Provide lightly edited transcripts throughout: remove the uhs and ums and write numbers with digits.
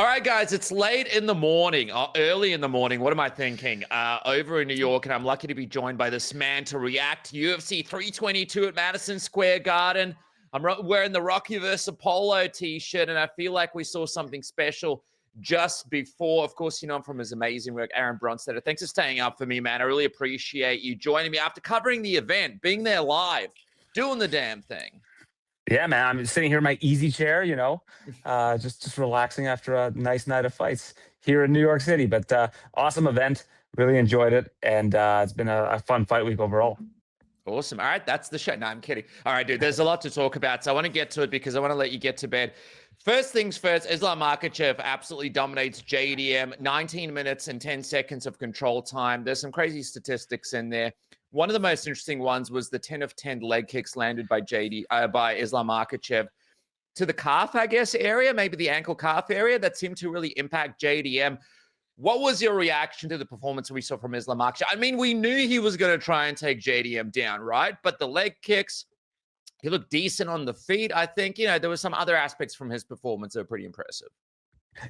All right, guys, it's late in the morning, early in the morning. What am I thinking? Over in New York, and I'm lucky to be joined by this man to react to UFC 322 at Madison Square Garden. I'm wearing the Rocky vs. Apollo t-shirt, and I feel like we saw something special just before. Of course, you know I'm from his amazing work, Aaron Bronsteter. Thanks for staying up for me, man. I really appreciate you joining me after covering the event, being there live, doing the damn thing. Yeah, man. I'm sitting here in my easy chair, just relaxing after a nice night of fights here in New York City. But awesome event. Really enjoyed it. And it's been a fun fight week overall. Awesome. All right, that's the show. No, I'm kidding. All right, dude, there's a lot to talk about, so I want to get to it because I want to let you get to bed. First things first, Islam Makhachev absolutely dominates JDM. 19 minutes and 10 seconds of control time. There's some crazy statistics in there. One of the most interesting ones was the 10 of 10 leg kicks landed by by Islam Makhachev to the calf, I guess, area, maybe the ankle calf area that seemed to really impact JDM. What was your reaction to the performance we saw from Islam Makhachev? I mean, we knew he was going to try and take JDM down, right? But the leg kicks, he looked decent on the feet. I think, there were some other aspects from his performance that were pretty impressive.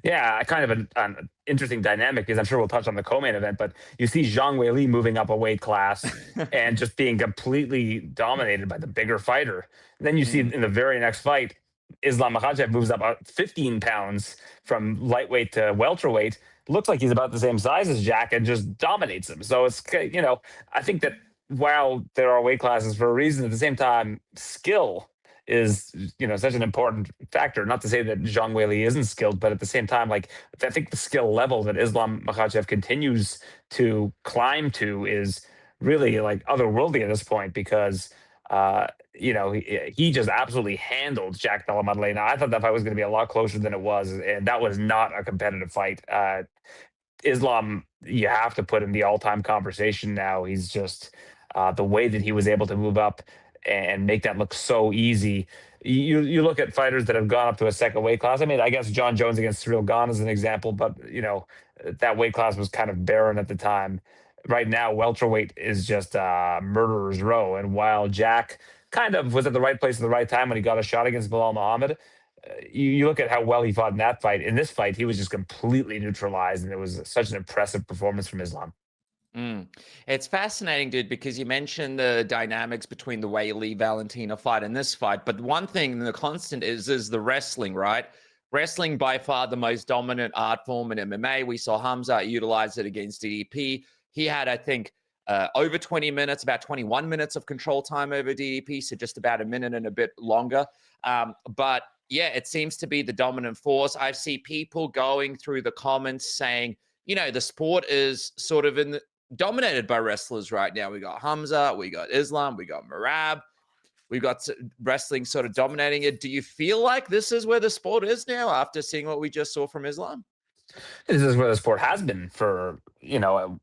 Yeah, kind of an interesting dynamic because I'm sure we'll touch on the co-main event, but you see Zhang Weili moving up a weight class and just being completely dominated by the bigger fighter. And then you see in the very next fight, Islam Makhachev moves up 15 pounds from lightweight to welterweight. Looks like he's about the same size as Jack and just dominates him. So it's, I think that while there are weight classes for a reason, at the same time, skill is such an important factor. Not to say that Zhang Weili isn't skilled, but at the same time, like I think the skill level that Islam Makhachev continues to climb to is really like otherworldly at this point because he just absolutely handled Jack Della Maddalena. I thought that fight was going to be a lot closer than it was, and that was not a competitive fight. Islam, you have to put in the all-time conversation now. He's just the way that he was able to move up and make that look so easy. You look at fighters that have gone up to a second weight class. I mean, I guess John Jones against Cyril Gane is an example, but that weight class was kind of barren at the time. Right now, welterweight is just murderer's row. And while Jack kind of was at the right place at the right time when he got a shot against Belal Muhammad, you look at how well he fought in that fight. In this fight, he was just completely neutralized, and it was such an impressive performance from Islam. It's fascinating, dude, because you mentioned the dynamics between the Weili Valentina fight and this fight. But one thing, the constant is the wrestling, right? Wrestling by far the most dominant art form in MMA. We saw Hamza utilize it against DDP. He had, I think, over 20 minutes, about 21 minutes of control time over DDP, so just about a minute and a bit longer. But yeah, it seems to be the dominant force. I see people going through the comments saying, the sport is sort of dominated by wrestlers right now. We got Hamza, we got Islam, we got Merab, we got wrestling sort of dominating it. Do you feel like this is where the sport is now after seeing what we just saw from Islam? This is where the sport has been for,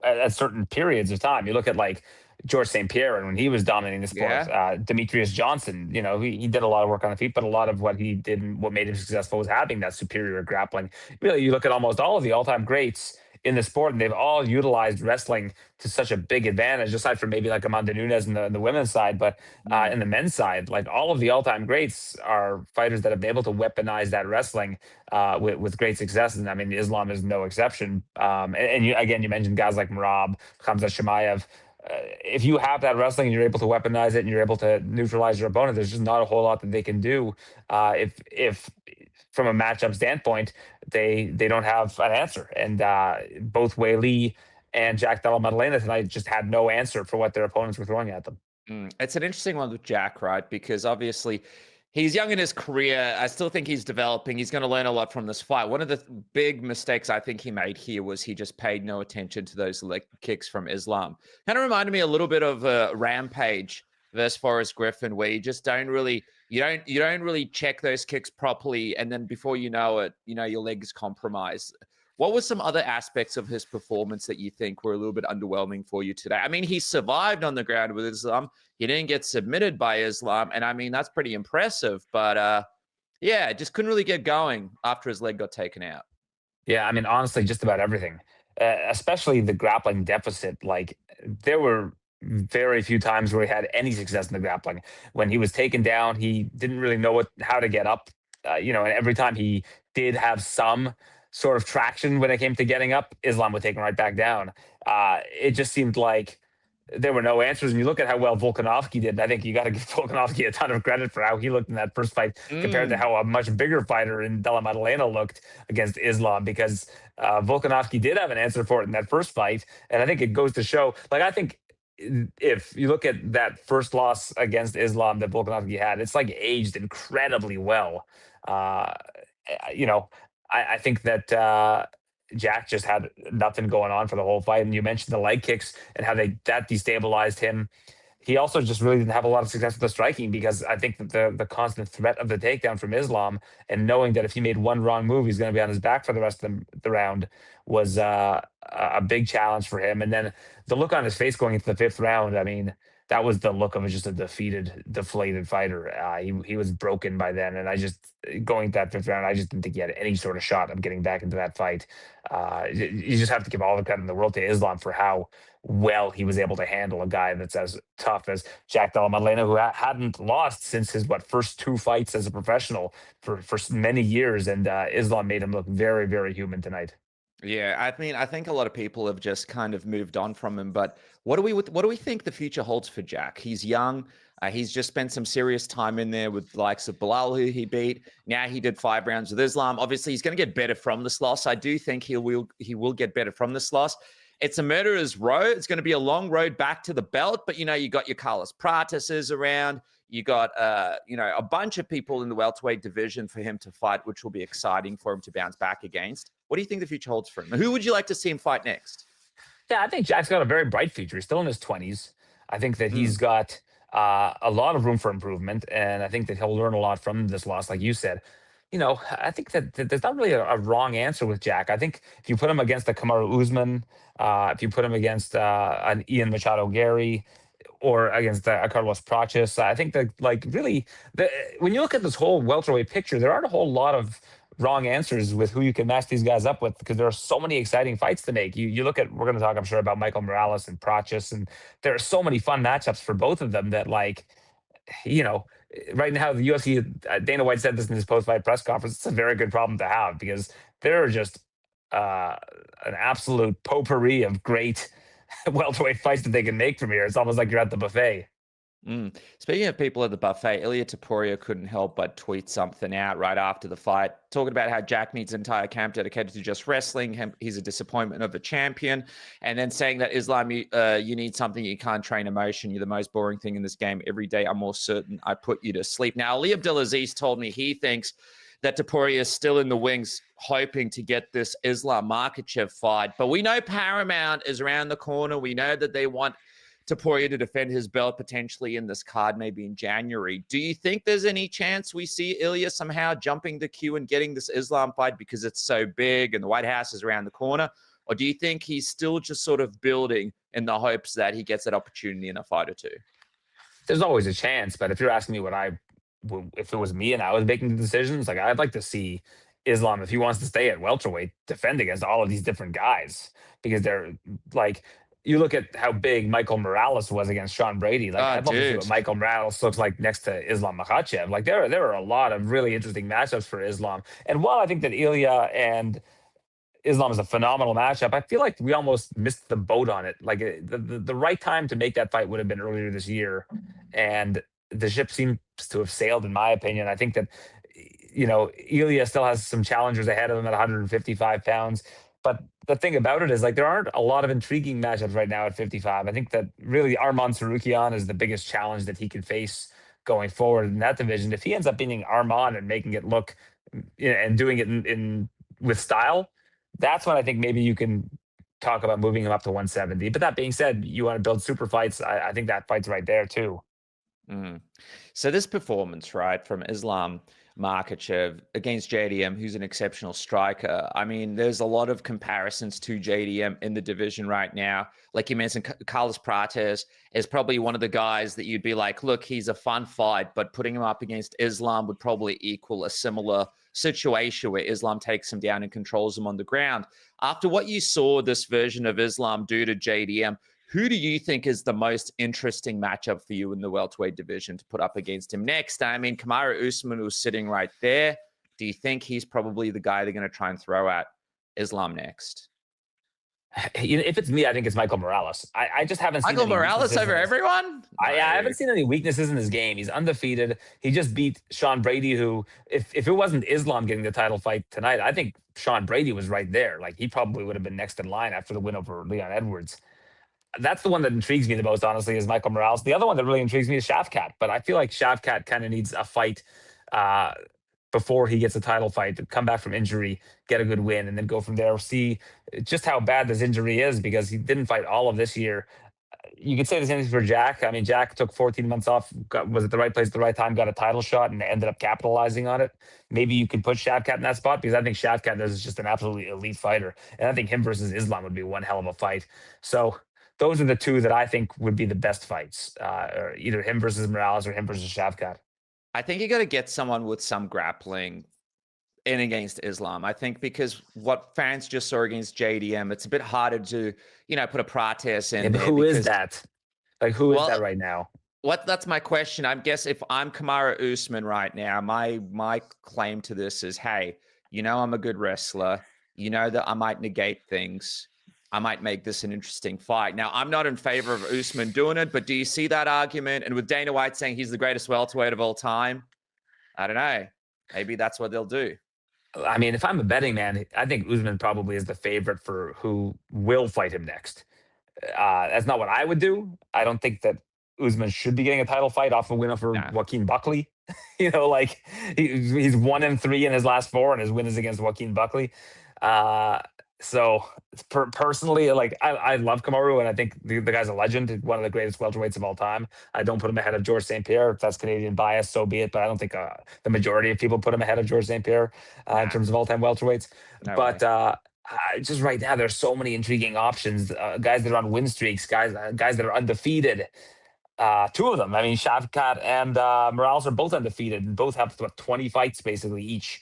at certain periods of time. You look at like George St. Pierre and when he was dominating the sport, Demetrius Johnson, he did a lot of work on the feet, but a lot of what he did and what made him successful was having that superior grappling. Really, you look at almost all of the all-time greats in the sport, and they've all utilized wrestling to such a big advantage, aside from maybe like Amanda Nunes in the women's side, but in the men's side, like all of the all-time greats are fighters that have been able to weaponize that wrestling with great success. And I mean, Islam is no exception. And you mentioned guys like Merab, Khamzat Chimaev. If you have that wrestling and you're able to weaponize it and you're able to neutralize your opponent, there's just not a whole lot that they can do. If from a matchup standpoint, they don't have an answer. And both Weili and Jack Della Maddalena tonight just had no answer for what their opponents were throwing at them. It's an interesting one with Jack, right? Because obviously he's young in his career. I still think he's developing. He's going to learn a lot from this fight. One of the big mistakes I think he made here was he just paid no attention to those leg kicks from Islam. Kind of reminded me a little bit of Rampage versus Forrest Griffin, where you just don't really check those kicks properly, and then before you know it, your leg is compromised. What were some other aspects of his performance that you think were a little bit underwhelming for you today? I mean, he survived on the ground with Islam. He didn't get submitted by Islam, and I mean that's pretty impressive. But just couldn't really get going after his leg got taken out. Yeah, I mean, honestly, just about everything, especially the grappling deficit. Like there were very few times where he had any success in the grappling. When he was taken down, he didn't really know how to get up. And every time he did have some sort of traction when it came to getting up, Islam would take him right back down. It just seemed like there were no answers. And you look at how well Volkanovski did. I think you got to give Volkanovski a ton of credit for how he looked in that first fight compared to how a much bigger fighter in Della Maddalena looked against Islam, because Volkanovski did have an answer for it in that first fight. And I think it goes to show, like, I think if you look at that first loss against Islam that Volkanovski had, it's like aged incredibly well. Uh, you know, I think that Jack just had nothing going on for the whole fight. And you mentioned the leg kicks and how that destabilized him. He also just really didn't have a lot of success with the striking, because I think that the constant threat of the takedown from Islam, and knowing that if he made one wrong move, he's going to be on his back for the rest of the round, was a big challenge for him. And then the look on his face going into the fifth round, I mean, that was the look of just a deflated fighter. He was broken by then, and going to that fifth round, I just didn't think he had any sort of shot of getting back into that fight. You just have to give all the credit in the world to Islam for how well he was able to handle a guy that's as tough as Jack Della Maddalena, who hadn't lost since his first two fights as a professional for many years, and Islam made him look very, very human tonight. Yeah, I mean, I think a lot of people have just kind of moved on from him. But what do we think the future holds for Jack? He's young. He's just spent some serious time in there with the likes of Belal, who he beat. Now he did 5 rounds with Islam. Obviously, he's going to get better from this loss. I do think he will get better from this loss. It's a murderer's row. It's going to be a long road back to the belt. But, you got your Carlos Prates around. You got, a bunch of people in the welterweight division for him to fight, which will be exciting for him to bounce back against. What do you think the future holds for him? Who would you like to see him fight next? Yeah, I think Jack's got a very bright future. He's still in his 20s. I think that he's got a lot of room for improvement, and I think that he'll learn a lot from this loss, like you said. I think that there's not really a wrong answer with Jack. I think if you put him against a Kamaru Usman, if you put him against an Ian Garry, or against Carlos Prates, I think that, like, really, when you look at this whole welterweight picture, there aren't a whole lot of wrong answers with who you can match these guys up with, because there are so many exciting fights to make. You look at, we're going to talk, I'm sure, about Michael Morales and Prates, and there are so many fun matchups for both of them that, like, right now the UFC, Dana White said this in his post-fight press conference, it's a very good problem to have, because there are just an absolute potpourri of great welterweight fights that they can make from here. It's almost like you're at the buffet. Speaking of people at the buffet, Ilia Topuria couldn't help but tweet something out right after the fight, talking about how Jack needs an entire camp dedicated to just wrestling. He's a disappointment of a champion. And then saying that, Islam, you need something you can't train emotion. You're the most boring thing in this game. Every day I'm more certain I put you to sleep. Now, Ali Abdelaziz told me he thinks that Topuria is still in the wings, hoping to get this Islam Makhachev fight. But we know Paramount is around the corner. We know that they want Topuria to defend his belt potentially in this card, maybe in January. Do you think there's any chance we see Ilia somehow jumping the queue and getting this Islam fight because it's so big and the White House is around the corner? Or do you think he's still just sort of building in the hopes that he gets that opportunity in a fight or two? There's always a chance, but if you're asking me if it was me and I was making the decisions, like, I'd like to see Islam, if he wants to stay at welterweight, defend against all of these different guys, because they're like, you look at how big Michael Morales was against Sean Brady. Like, I'd love to see what Michael Morales looks like next to Islam Makhachev. Like, there are a lot of really interesting matchups for Islam. And while I think that Ilia and Islam is a phenomenal matchup, I feel like we almost missed the boat on it. Like, the right time to make that fight would have been earlier this year, and the ship seems to have sailed, in my opinion. I think that, Ilia still has some challengers ahead of him at 155 pounds. But the thing about it is, like, there aren't a lot of intriguing matchups right now at 55. I think that really Arman Sarukian is the biggest challenge that he can face going forward in that division. If he ends up beating Arman and making it look, and doing it in with style, that's when I think maybe you can talk about moving him up to 170. But that being said, you want to build super fights. I think that fight's right there too. So this performance, right, from Islam Makhachev against JDM, who's an exceptional striker. I mean, there's a lot of comparisons to JDM in the division right now. Like you mentioned, Carlos Prates is probably one of the guys that you'd be like, look, he's a fun fight, but putting him up against Islam would probably equal a similar situation where Islam takes him down and controls him on the ground. After what you saw this version of Islam do to JDM, who do you think is the most interesting matchup for you in the welterweight division to put up against him next? I mean, Kamaru Usman was sitting right there. Do you think he's probably the guy they're going to try and throw at Islam next? If it's me, I think it's Michael Morales. I just haven't seen Michael any Morales over everyone? I haven't seen any weaknesses in his game. He's undefeated. He just beat Sean Brady, who, if it wasn't Islam getting the title fight tonight, I think Sean Brady was right there. Like, he probably would have been next in line after the win over Leon Edwards. That's the one that intrigues me the most, honestly, is Michael Morales. The other one that really intrigues me is Shavkat, but I feel like Shavkat kind of needs a fight before he gets a title fight, to come back from injury, get a good win, and then go from there. See just how bad this injury is, because he didn't fight all of this year. You could say the same thing for Jack. I mean, Jack took 14 months off, was at the right place at the right time, got a title shot, and ended up capitalizing on it. Maybe you could put Shavkat in that spot, because I think Shavkat is just an absolutely elite fighter. And I think him versus Islam would be one hell of a fight. So those are the two that I think would be the best fights, or either him versus Morales or him versus Shavkat. I think you got to get someone with some grappling in against Islam. I think because what fans just saw against JDM, it's a bit harder to, put a Prates in. Yeah, but who is that? Like, who is that right now? That's my question. I guess if I'm Kamaru Usman right now, my claim to this is, hey, I'm a good wrestler. That I might negate things. I might make this an interesting fight. Now, I'm not in favor of Usman doing it, but do you see that argument? And with Dana White saying he's the greatest welterweight of all time, I don't know. Maybe that's what they'll do. I mean, if I'm a betting man, I think Usman probably is the favorite for who will fight him next. That's not what I would do. I don't think that Usman should be getting a title fight off a win over Joaquin Buckley. He's 1-3 in his last 4, and his win is against Joaquin Buckley. So personally, like, I love Kamaru, and I think the guy's a legend, one of the greatest welterweights of all time. I don't put him ahead of George St. Pierre. If that's Canadian bias, so be it. But I don't think the majority of people put him ahead of George St. Pierre in terms of all-time welterweights. Just right now, there's so many intriguing options. Guys that are on win streaks, guys that are undefeated. Two of them. I mean, Shavkat and Morales are both undefeated, and both have 20 fights basically each,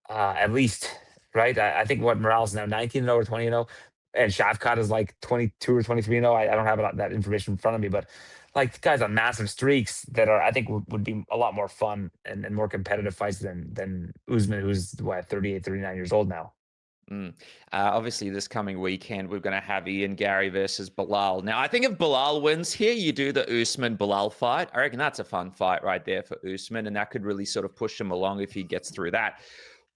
at least. Right, I think Morales is now 19-0 or 20-0, and Shavkat is like 22 or 23-0. I don't have that information in front of me, but like, guys on massive streaks that I think would be a lot more fun and more competitive fights than Usman, who's 38, 39 years old now. Obviously, this coming weekend, we're going to have Ian Garry versus Belal. Now, I think if Belal wins here, you do the Usman-Belal fight. I reckon that's a fun fight right there for Usman, and that could really sort of push him along if he gets through that.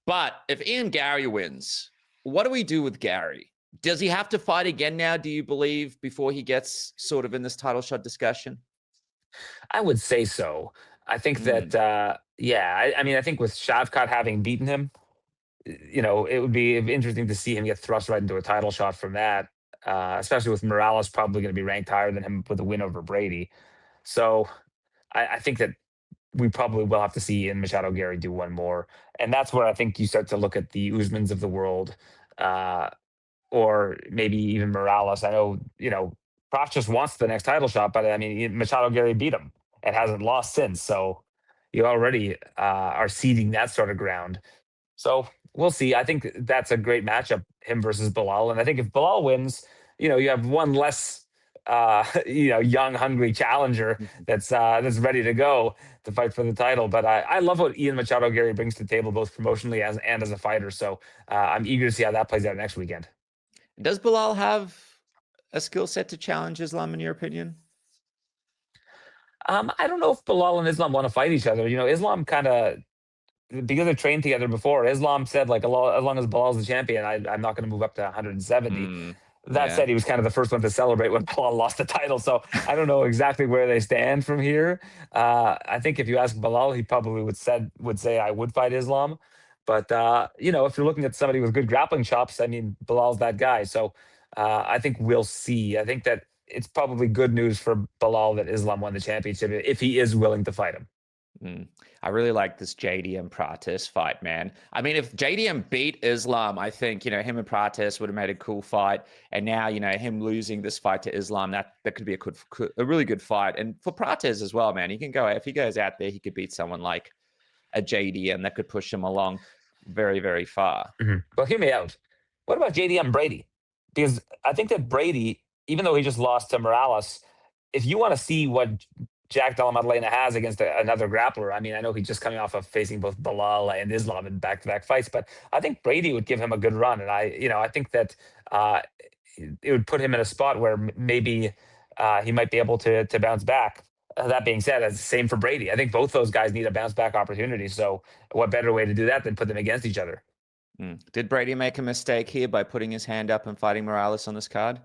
But if Ian Garry wins, what do we do with Garry? Does he have to fight again now, do you believe, before he gets sort of in this title shot discussion? I would say so. I think that, I think with Shavkat having beaten him, it would be interesting to see him get thrust right into a title shot from that, especially with Morales probably going to be ranked higher than him with a win over Brady. So I think that we probably will have to see Ian Machado Garry do one more. And that's where I think you start to look at the Usmans of the world, or maybe even Morales. I know, Prof just wants the next title shot, but I mean, Machado Garry beat him and hasn't lost since. So you already are ceding that sort of ground. So we'll see. I think that's a great matchup, him versus Belal. And I think if Belal wins, you have one less young, hungry challenger that's ready to go to fight for the title. But I love what Ian Machado Garry brings to the table, both promotionally and as a fighter. So I'm eager to see how that plays out next weekend. Does Belal have a skill set to challenge Islam, in your opinion? I don't know if Belal and Islam want to fight each other. Islam kind of, because they've trained together before, Islam said, like, as long as Belal's the champion, I'm not going to move up to 170. That said, he was kind of the first one to celebrate when Belal lost the title. So I don't know exactly where they stand from here. I think if you ask Belal, he probably would say I would fight Islam. But, if you're looking at somebody with good grappling chops, I mean, Belal's that guy. So I think we'll see. I think that it's probably good news for Belal that Islam won the championship if he is willing to fight him. I really like this JDM Prates fight, man. I mean, if JDM beat Islam, I think, him and Prates would have made a cool fight. And now, him losing this fight to Islam, that could be a really good fight. And for Prates as well, man, if he goes out there, he could beat someone like a JDM that could push him along very, very far. Well, hear me out. What about JDM Brady? Because I think that Brady, even though he just lost to Morales, if you want to see what Jack Della Maddalena has against another grappler. I mean, I know he's just coming off of facing both Belal and Islam in back-to-back fights, but I think Brady would give him a good run, and I think that uh, it would put him in a spot where maybe he might be able to bounce back. That being said, it's the same for Brady. I think both those guys need a bounce back opportunity. So, what better way to do that than put them against each other? Did Brady make a mistake here by putting his hand up and fighting Morales on this card?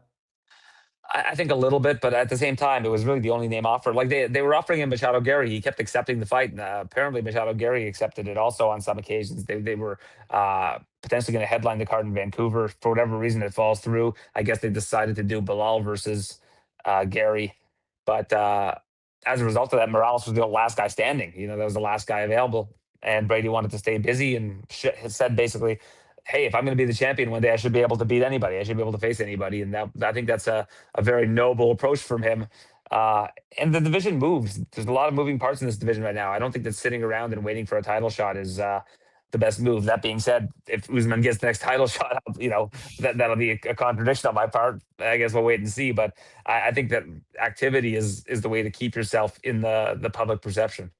I think a little bit, but at the same time, it was really the only name offered. Like they were offering him Machado Gary. He kept accepting the fight, and apparently Machado Gary accepted it also on some occasions. They were potentially going to headline the card in Vancouver. For whatever reason, it falls through. I guess they decided to do Belal versus Gary, but as a result of that, Morales was the last guy standing. That was the last guy available, and Brady wanted to stay busy and said basically, hey, if I'm going to be the champion one day, I should be able to beat anybody. I should be able to face anybody. And I think that's a very noble approach from him. And the division moves. There's a lot of moving parts in this division right now. I don't think that sitting around and waiting for a title shot is the best move. That being said, if Usman gets the next title shot, that'll be a contradiction on my part. I guess we'll wait and see. But I think that activity is the way to keep yourself in the public perception.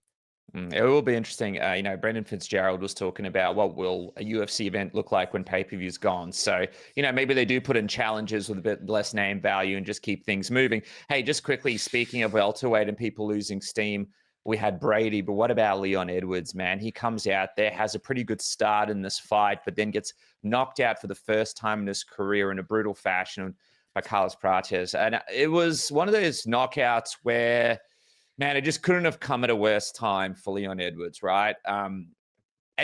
It will be interesting. Brendan Fitzgerald was talking about what will a UFC event look like when pay-per-view's gone. So, maybe they do put in challenges with a bit less name value and just keep things moving. Hey, just quickly, speaking of welterweight and people losing steam, we had Brady, but what about Leon Edwards, man? He comes out there, has a pretty good start in this fight, but then gets knocked out for the first time in his career in a brutal fashion by Carlos Prates. And it was one of those knockouts where, man, it just couldn't have come at a worse time for Leon Edwards, right? And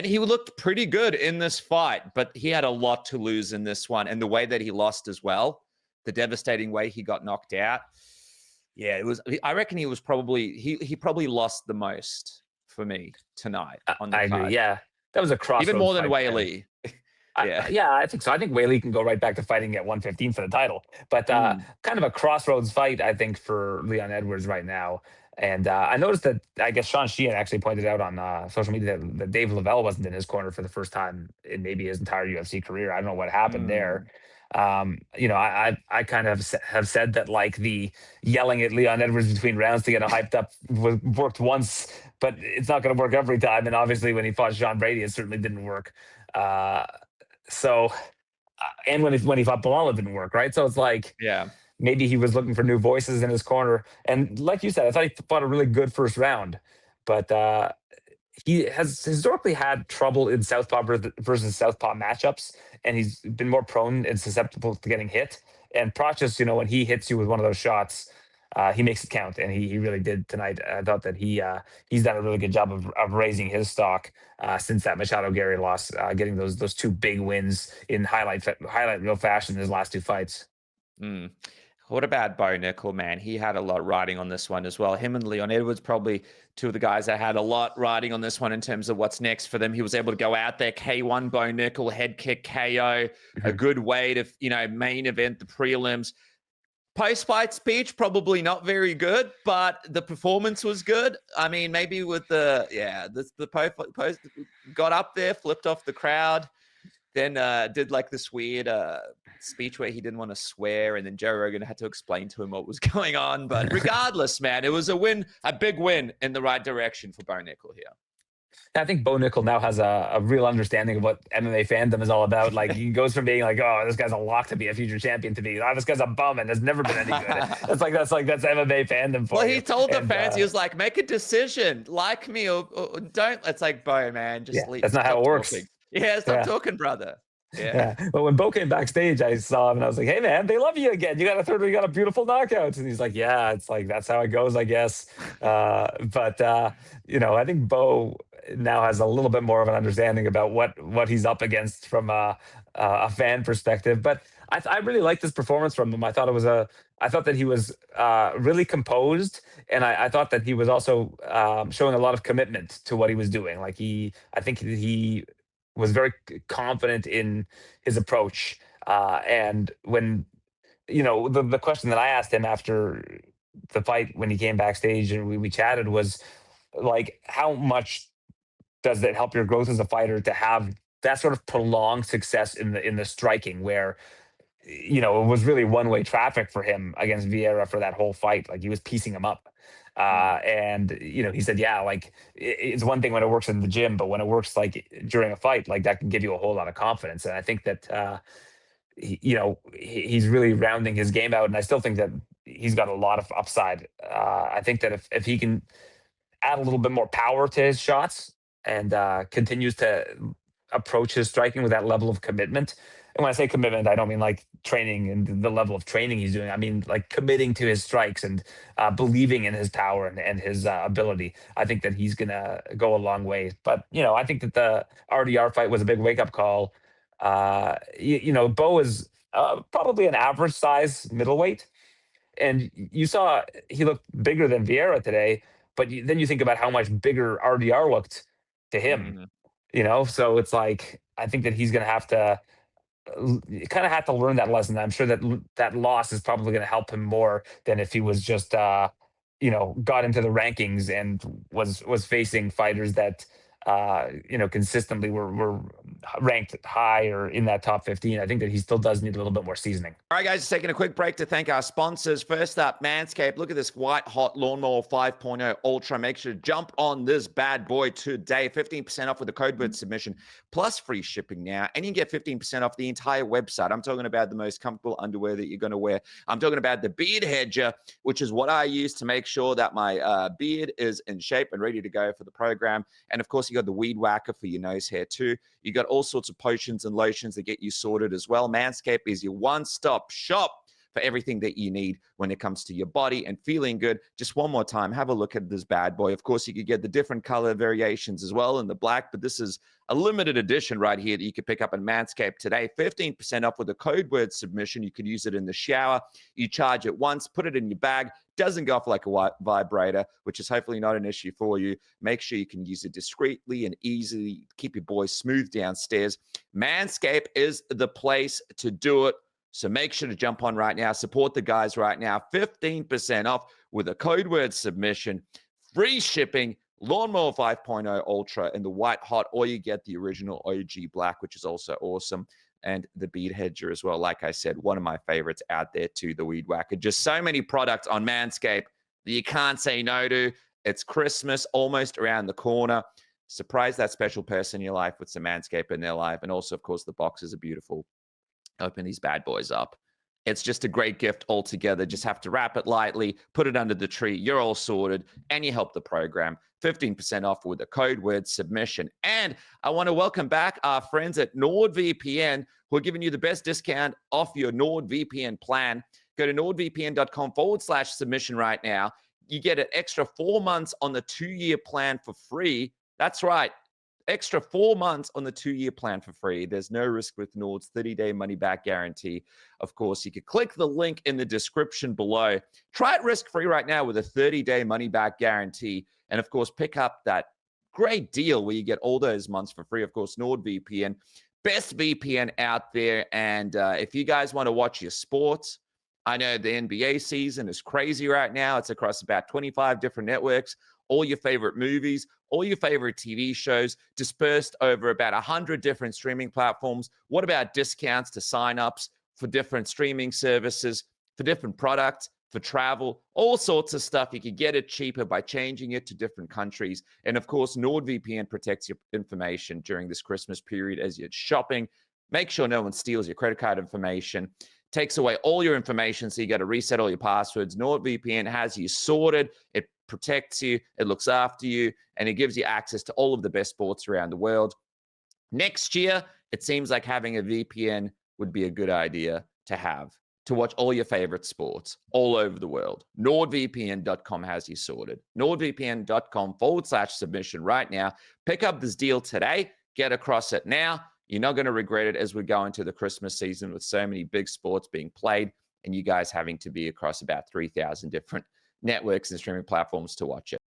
he looked pretty good in this fight, but he had a lot to lose in this one. And the way that he lost as well, the devastating way he got knocked out. Yeah, it was. I reckon he was probably he probably lost the most for me tonight on the I card. agree. Yeah, that was a crossroads. Even more than fight, Weili. Yeah, I think so. I think Weili can go right back to fighting at 115 for the title, but kind of a crossroads fight, I think, for Leon Edwards right now. And I noticed that I guess Sean Sheehan actually pointed out on social media that Dave Lavelle wasn't in his corner for the first time in maybe his entire UFC career. I don't know what happened there. I kind of have said that like the yelling at Leon Edwards between rounds to get him hyped up worked once, but it's not going to work every time. And obviously, when he fought Sean Brady, it certainly didn't work. And when he fought Belal, it didn't work, right? So it's like, Yeah. maybe he was looking for new voices in his corner. And like you said, I thought he fought a really good first round, but he has historically had trouble in southpaw versus southpaw matchups, and he's been more prone and susceptible to getting hit. And Prates, when he hits you with one of those shots, he makes it count, and he really did tonight. I thought that he's done a really good job of raising his stock since that Machado Gary loss, getting those two big wins in highlight reel fashion in his last two fights. What about Bo Nickal, man? He had a lot riding on this one as well. Him and Leon Edwards, probably two of the guys that had a lot riding on this one in terms of what's next for them. He was able to go out there, K1 Bo Nickal, head kick KO, a good way to, main event the prelims. Post-fight speech, probably not very good, but the performance was good. I mean, maybe with the post got up there, flipped off the crowd, then did like this weird speech where he didn't want to swear, and then Joe Rogan had to explain to him what was going on. But regardless, man, it was a big win in the right direction for Bo Nickal here. I think Bo Nickal now has a real understanding of what MMA fandom is all about. Like, he goes from being like, oh, this guy's a lock to be a future champion, to be, oh, this guy's a bum and has never been any good. That's MMA fandom for Well, you. he told the fans, he was like, make a decision, like me or don't. It's like, Bo, man, just leave. That's not how it works. Yeah, stop talking, brother. Yeah. But when Bo came backstage, I saw him and I was like, hey, man, they love you again. You got a beautiful knockout. And he's like, yeah, it's like, that's how it goes, I guess. I think Bo now has a little bit more of an understanding about what he's up against from a fan perspective. But I really liked this performance from him. I thought that he was really composed, and I thought that he was also showing a lot of commitment to what he was doing. Like, I think he was very confident in his approach. And when, the question that I asked him after the fight when he came backstage and we chatted was like, how much does it help your growth as a fighter to have that sort of prolonged success in the striking, where, it was really one-way traffic for him against Vieira for that whole fight. Like, he was piecing him up. And he said, yeah, like it's one thing when it works in the gym, but when it works like during a fight, like that can give you a whole lot of confidence. And I think that he's really rounding his game out, and I still think that he's got a lot of upside. I think that if he can add a little bit more power to his shots and continues to approach his striking with that level of commitment. And when I say commitment, I don't mean like training and the level of training he's doing. I mean like committing to his strikes and believing in his power and his ability. I think that he's going to go a long way. But, I think that the RDR fight was a big wake-up call. Bo is probably an average size middleweight. And you saw he looked bigger than Vieira today, but then you think about how much bigger RDR looked to him, So it's like, I think that he's going to have to learn that lesson. I'm sure that that loss is probably going to help him more than if he was just, got into the rankings and was facing fighters that, consistently were ranked high or in that top 15. I think that he still does need a little bit more seasoning. All right, guys, taking a quick break to thank our sponsors. First up, Manscaped. Look at this white hot lawnmower 5.0 Ultra. Make sure to jump on this bad boy today. 15% off with the code word submission plus free shipping now. And you can get 15% off the entire website. I'm talking about the most comfortable underwear that you're going to wear. I'm talking about the beard hedger, which is what I use to make sure that my beard is in shape and ready to go for the program. And of course, you got the weed whacker for your nose hair too. You got all sorts of potions and lotions that get you sorted as well. Manscaped is your one-stop shop for everything that you need when it comes to your body and feeling good. Just one more time, have a look at this bad boy. Of course, you could get the different color variations as well in the black, but this is a limited edition right here that you could pick up in Manscaped today. 15% off with the code word submission. You could use it in the shower. You charge it once, put it in your bag. Doesn't go off like a vibrator, which is hopefully not an issue for you. Make sure you can use it discreetly and easily. Keep your boy smooth downstairs. Manscaped is the place to do it. So make sure to jump on right now. Support the guys right now. 15% off with a code word submission. Free shipping. Lawnmower 5.0 Ultra in the white hot, or you get the original OG black, which is also awesome. And the beard hedger as well. Like I said, one of my favorites out there too, the weed whacker. Just so many products on Manscaped that you can't say no to. It's Christmas almost around the corner. Surprise that special person in your life with some Manscaped in their life. And also, of course, the boxes are beautiful. Open these bad boys up. It's just a great gift altogether. Just have to wrap it lightly, put it under the tree. You're all sorted, and you help the program. 15% off with the code word submission. And I want to welcome back our friends at NordVPN, who are giving you the best discount off your NordVPN plan. Go to nordvpn.com/submission right now. You get an extra 4 months on the 2-year plan for free. That's right. Extra 4 months on the 2-year plan for free. There's no risk with Nord's 30-day money-back guarantee. Of course, you could click the link in the description below. Try it risk-free right now with a 30-day money-back guarantee. And, of course, pick up that great deal where you get all those months for free. Of course, NordVPN, best VPN out there. And if you guys want to watch your sports, I know the NBA season is crazy right now. It's across about 25 different networks. All your favorite movies, all your favorite TV shows dispersed over about 100 different streaming platforms. What about discounts to signups for different streaming services, for different products, for travel, all sorts of stuff? You could get it cheaper by changing it to different countries. And of course, NordVPN protects your information during this Christmas period as you're shopping. Make sure no one steals your credit card information. Takes away all your information, so you got to reset all your passwords. NordVPN has you sorted. It protects you, it looks after you, and it gives you access to all of the best sports around the world. Next year, it seems like having a VPN would be a good idea to have to watch all your favorite sports all over the world. NordVPN.com has you sorted. NordVPN.com/submission right now. Pick up this deal today. Get across it now. You're not going to regret it as we go into the Christmas season with so many big sports being played and you guys having to be across about 3,000 different networks and streaming platforms to watch it.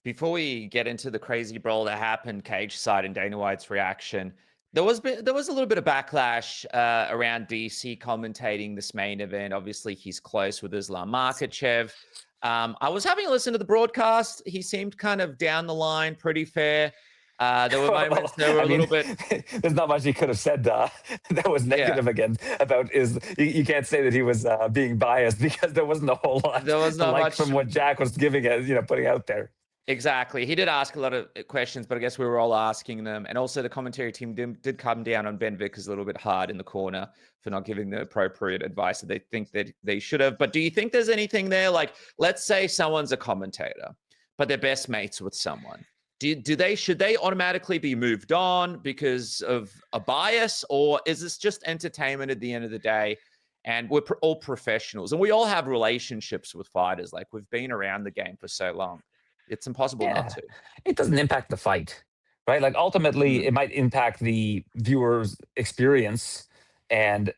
Before we get into the crazy brawl that happened, cageside and Dana White's reaction, there was a little bit of backlash around DC commentating this main event. Obviously, he's close with Islam Makhachev. I was having a listen to the broadcast. He seemed kind of down the line, pretty fair. There were moments that were a little bit. There's not much he could have said that was negative again about you can't say that he was being biased because there wasn't a whole lot There was not much from what Jack was giving it, putting out there. Exactly. He did ask a lot of questions, but I guess we were all asking them. And also the commentary team did come down on Ben Vickers a little bit hard in the corner for not giving the appropriate advice that they think that they should have. But do you think there's anything there? Like, let's say someone's a commentator, but they're best mates with someone. Should they automatically be moved on because of a bias, or is this just entertainment at the end of the day? And we're all professionals, and we all have relationships with fighters. Like, we've been around the game for so long. It's impossible not to. It doesn't impact the fight, right? Like, ultimately, it might impact the viewer's experience, and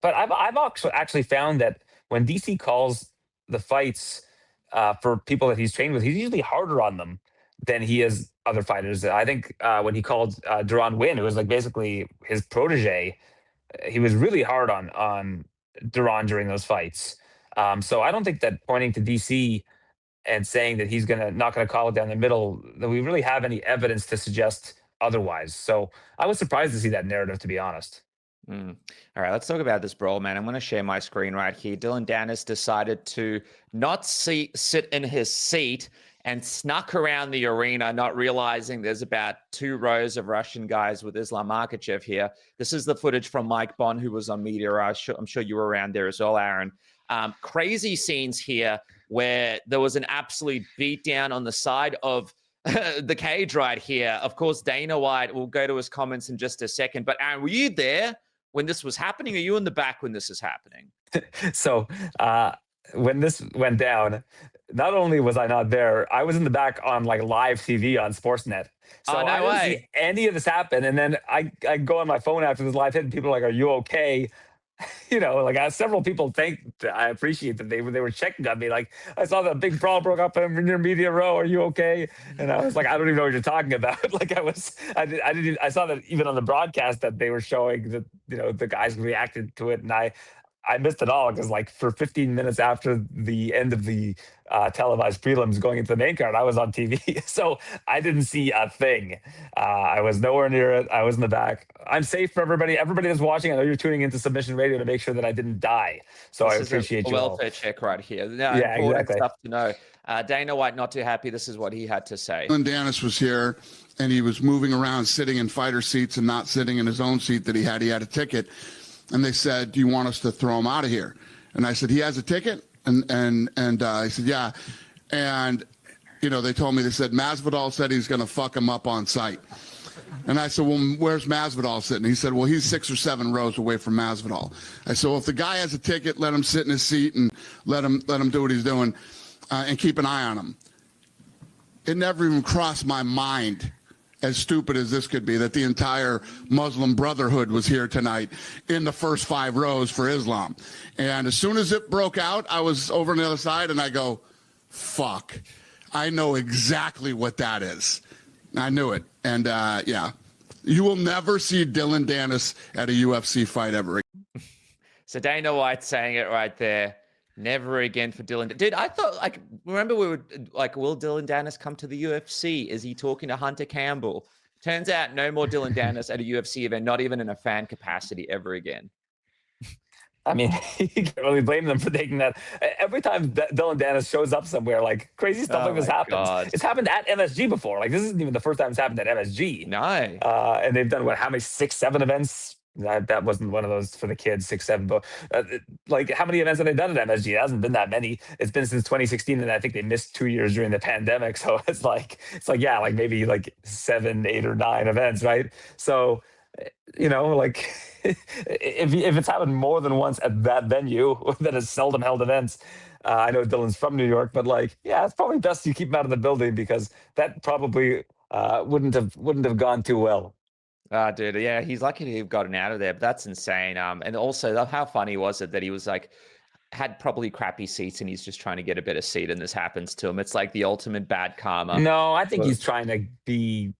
but I've actually found that when DC calls the fights for people that he's trained with, he's usually harder on them than he is other fighters. I think when he called Deron Wynn, who was like basically his protege, he was really hard on Deron during those fights. So I don't think that pointing to DC and saying that he's not gonna call it down the middle, that we really have any evidence to suggest otherwise. So I was surprised to see that narrative, to be honest. All right, let's talk about this brawl, man. I'm going to share my screen right here. Dillon Danis decided to not sit in his seat and snuck around the arena, not realizing there's about 2 rows of Russian guys with Islam Makhachev here. This is the footage from Mike Bond, who was on media. I'm sure you were around there as well, Aaron. Crazy scenes here where there was an absolute beatdown on the side of the cage right here. Of course, Dana White, we'll go to his comments in just a second. But Aaron, were you there when this was happening? Are you in the back when this is happening? So when this went down, not only was I not there, I was in the back on like live TV on Sportsnet. So I didn't see any of this happen. And then I go on my phone after this live hit, and people are like, "Are you okay?" Several people I appreciate that they were checking on me. Like, I saw that big brawl broke up in your media row. Are you okay? And I was like, I don't even know what you're talking about. Like, I saw that even on the broadcast that they were showing that, the guys reacted to it. And I missed it all because, like, for 15 minutes after the end of the televised prelims going into the main card, I was on TV. So I didn't see a thing. I was nowhere near it. I was in the back. I'm safe for everybody. Everybody that's watching, I know you're tuning into Submission Radio to make sure that I didn't die. So I appreciate you all. Welfare check right here. Yeah, exactly. Stuff to know. Dana White not too happy. This is what he had to say. Dillon Danis was here, and he was moving around, sitting in fighter seats and not sitting in his own seat that he had. He had a ticket. And they said, "Do you want us to throw him out of here?" And I said, "He has a ticket?" And I said, "Yeah." And, they told me, they said, Masvidal said he's going to fuck him up on site. And I said, "Well, where's Masvidal sitting?" He said, "Well, he's 6 or 7 rows away from Masvidal." I said, "Well, if the guy has a ticket, let him sit in his seat and let him do what he's doing and keep an eye on him." It never even crossed my mind, as stupid as this could be, that the entire Muslim Brotherhood was here tonight in the first 5 rows for Islam. And as soon as it broke out, I was over on the other side, and I go, fuck, I know exactly what that is. I knew it. And, yeah, you will never see Dillon Danis at a UFC fight ever again. So Dana White saying it right there. Never again for Dillon. Dude, I thought, remember we were like, will Dillon Danis come to the UFC? Is he talking to Hunter Campbell? Turns out no more Dillon Danis at a UFC event, not even in a fan capacity ever again. I mean, you can't really blame them for taking that. Every time Dillon Danis shows up somewhere, like, crazy stuff like this happens. God. It's happened at MSG before. Like, this isn't even the first time it's happened at MSG. No. And they've done, how many, 6, 7 events? That wasn't one of those for the kids, 6, 7. But how many events have they done at MSG? It hasn't been that many. It's been since 2016, and I think they missed 2 years during the pandemic. So it's maybe 7, 8, or 9 events, right? So, if it's happened more than once at that venue that has seldom held events. I know Dillon's from New York, but it's probably best you keep him out of the building, because that probably wouldn't have gone too well. Dude, yeah, he's lucky to have gotten out of there, but that's insane. And also, how funny was it that he was had probably crappy seats, and he's just trying to get a better seat, and this happens to him. It's like the ultimate bad karma. No, I think he's trying to be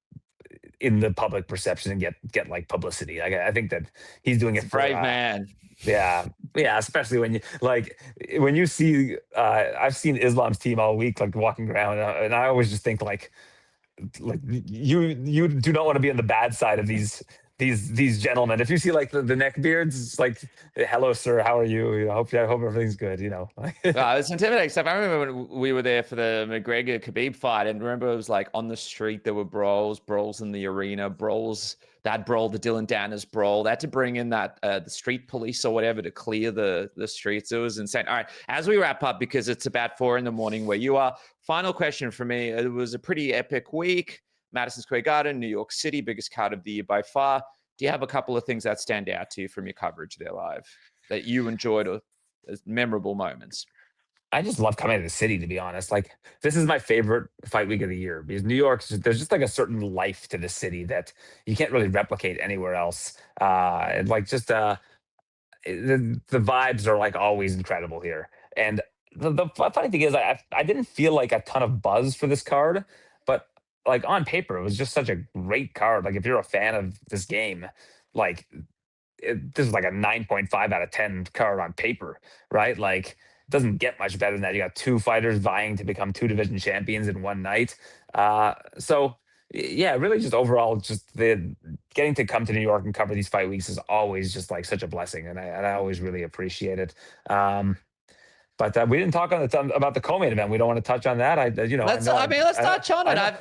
in the public perception and get publicity. I think that he's doing it for brave man. Yeah, especially when you see, I've seen Islam's team all week, walking around, and I always just think like you do not want to be on the bad side of these gentlemen. If you see like the neck beards, it's like, hello sir, how are you? You know, I hope everything's good. You know, it's intimidating stuff. I remember when we were there for the McGregor Khabib fight, and remember it was like on the street there were brawls in the arena, brawls. That brawl, the Dillon Danis brawl, they had to bring in that the street police or whatever to clear the streets. It was insane. All right, as we wrap up, because it's about 4 a.m. where you are. Final question for me. It was a pretty epic week. Madison Square Garden, New York City, biggest card of the year by far. Do you have a couple of things that stand out to you from your coverage there live that you enjoyed as memorable moments? I just love coming to the city, to be honest. Like, this is my favorite fight week of the year because New York, there's just like a certain life to the city that you can't really replicate anywhere else. And like just the vibes are like always incredible here. And the funny thing is, I didn't feel like a ton of buzz for this card, but like on paper, it was just such a great card. Like, if you're a fan of this game, like this is like a 9.5 out of 10 card on paper, right? Like, doesn't get much better than that. You got 2 fighters vying to become 2 division champions in one night. So yeah, really just overall, just the getting to come to New York and cover these fight weeks is always just like such a blessing. And I always really appreciate it. But we didn't talk about the co-main event. We don't want to touch on that. Let's touch on it. I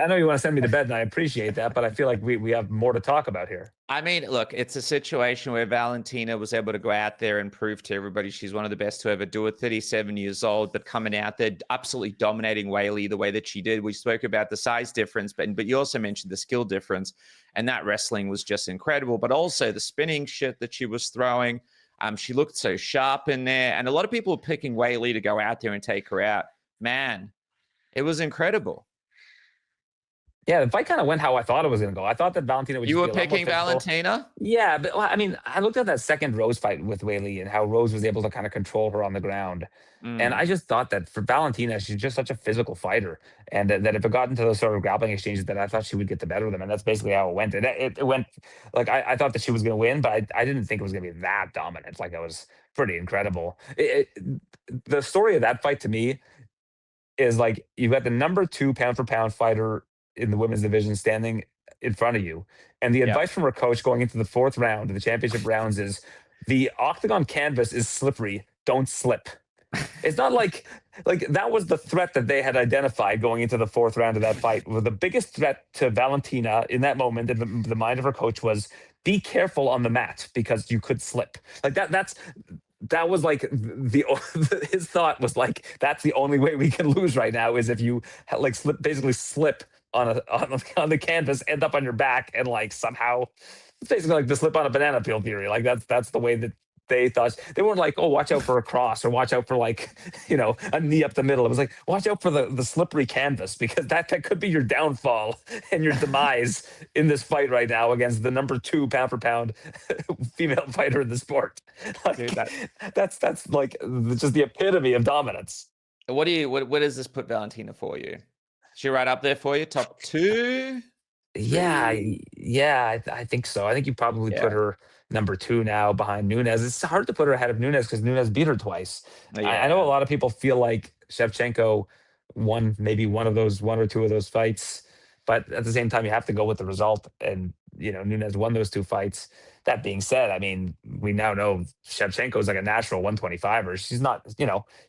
know you want to send me to bed, and I appreciate that. But I feel like we have more to talk about here. I mean, look, it's a situation where Valentina was able to go out there and prove to everybody she's one of the best to ever do it. 37 years old, but coming out there, absolutely dominating Weili the way that she did. We spoke about the size difference, but you also mentioned the skill difference, and that wrestling was just incredible. But also the spinning shit that she was throwing. She looked so sharp in there, and a lot of people were picking Weili to go out there and take her out. Man, it was incredible. Yeah, the fight kind of went how I thought it was going to go. I thought that Valentina would. You were picking Valentina? Yeah, but I mean, I looked at that second Rose fight with Weili and how Rose was able to kind of control her on the ground. And I just thought that for Valentina, she's just such a physical fighter, and that if it got into those sort of grappling exchanges, that I thought she would get the better of them, and that's basically how it went. And it went like I thought that she was going to win, but I didn't think it was going to be that dominant. Like, it was pretty incredible. The story of that fight to me is like, you've got the number 2 pound for pound fighter in the women's division standing in front of you, and the advice from her coach going into the 4th round of the championship rounds is the octagon canvas is slippery, don't slip. It's not like that was the threat that they had identified going into the 4th round of that fight. Well, the biggest threat to Valentina in that moment in the mind of her coach was, be careful on the mat because you could slip. Like that was like his thought was like, that's the only way we can lose right now is if you like slip on the canvas, end up on your back, and like somehow it's basically like the slip on a banana peel theory. Like that's the way that they thought. They weren't like, oh, watch out for a cross or watch out for like, a knee up the middle. It was like, watch out for the slippery canvas, because that could be your downfall and your demise in this fight right now against the number 2 pound for pound female fighter in the sport. Like, dude, that's like just the epitome of dominance. What does this put Valentina for you? She right up there for you, top 2? Yeah, I think so. I think you probably put her number 2 now behind Nunes. It's hard to put her ahead of Nunes because Nunes beat her twice. Yeah. I know a lot of people feel like Shevchenko won maybe one or two of those fights, but at the same time, you have to go with the result. And, Nunes won those 2 fights. That being said, I mean, we now know Shevchenko is like a natural 125er. She's not,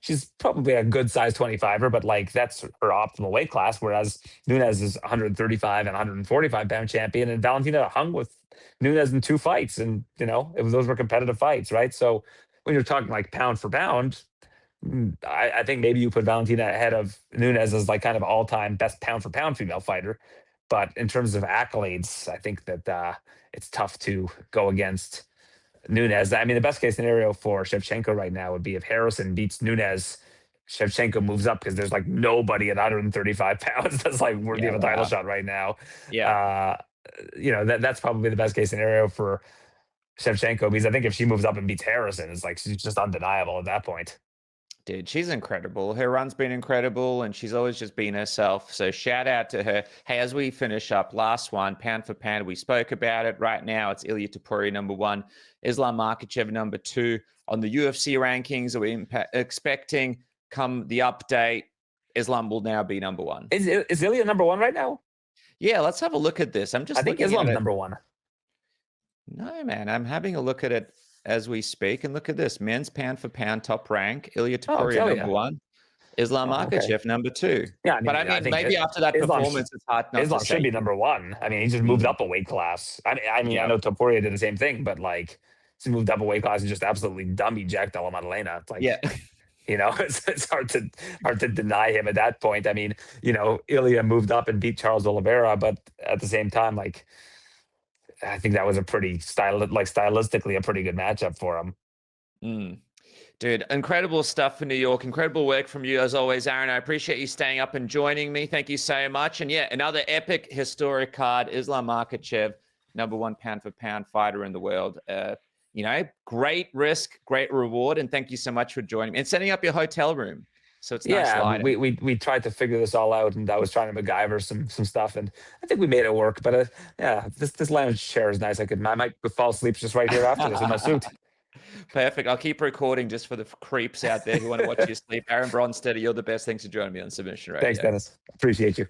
she's probably a good size 25er, but like that's her optimal weight class. Whereas Nunes is 135 and 145 pound champion, and Valentina hung with Nunes in 2 fights, and those were competitive fights, right? So when you're talking like pound for pound, I think maybe you put Valentina ahead of Nunes as like kind of all-time best pound for pound female fighter. But in terms of accolades, I think that it's tough to go against Nunes. I mean, the best case scenario for Shevchenko right now would be if Harrison beats Nunes, Shevchenko moves up, because there's like nobody at 135 pounds that's like worthy of a title shot right now. Yeah. That's probably the best case scenario for Shevchenko, because I think if she moves up and beats Harrison, it's like she's just undeniable at that point. Dude, she's incredible. Her run's been incredible, and she's always just been herself. So shout out to her. Hey, as we finish up, last one, pound for pound, we spoke about it. Right now, it's Ilia Topuria, number 1, Islam Makhachev, number 2. On the UFC rankings, are we expecting come the update? Islam will now be number one. Is Ilia number one right now? Yeah, let's have a look at this. I'm just I think looking Islam's at it. number one. No, man, I'm having a look at it as we speak. And look at this. Men's pound for pound top rank. Ilia Topuria number one. Islam Makhachev number two. Yeah, but I mean maybe after that performance, it's hard not Islam to say. should be number one. I mean, he just moved up a weight class. I mean, I know Topuria did the same thing, but like, he moved up a weight class and just absolutely dummy jacked Della Maddalena. It's like, you know, it's hard to deny him at that point. I mean, you know, Ilia moved up and beat Charles Oliveira, but at the same time, like, I think that was a pretty stylistically a pretty good matchup for him. Dude, incredible stuff for New York. Incredible work from you as always, Aaron. I appreciate you staying up and joining me. Thank you so much. And yeah, another epic historic card, Islam Makhachev, number one pound for pound fighter in the world. You know, great risk, great reward. And thank you so much for joining me and setting up your hotel room. So it's nice lighting. we tried to figure this all out, and I was trying to MacGyver some stuff, and I think we made it work. But yeah, this lounge chair is nice. I might fall asleep just right here after this in my suit. Perfect. I'll keep recording just for the creeps out there who want to watch you sleep. Aaron Bronsteter, you're the best. Thanks for joining me on Submission Radio. Thanks, Dennis. Appreciate you.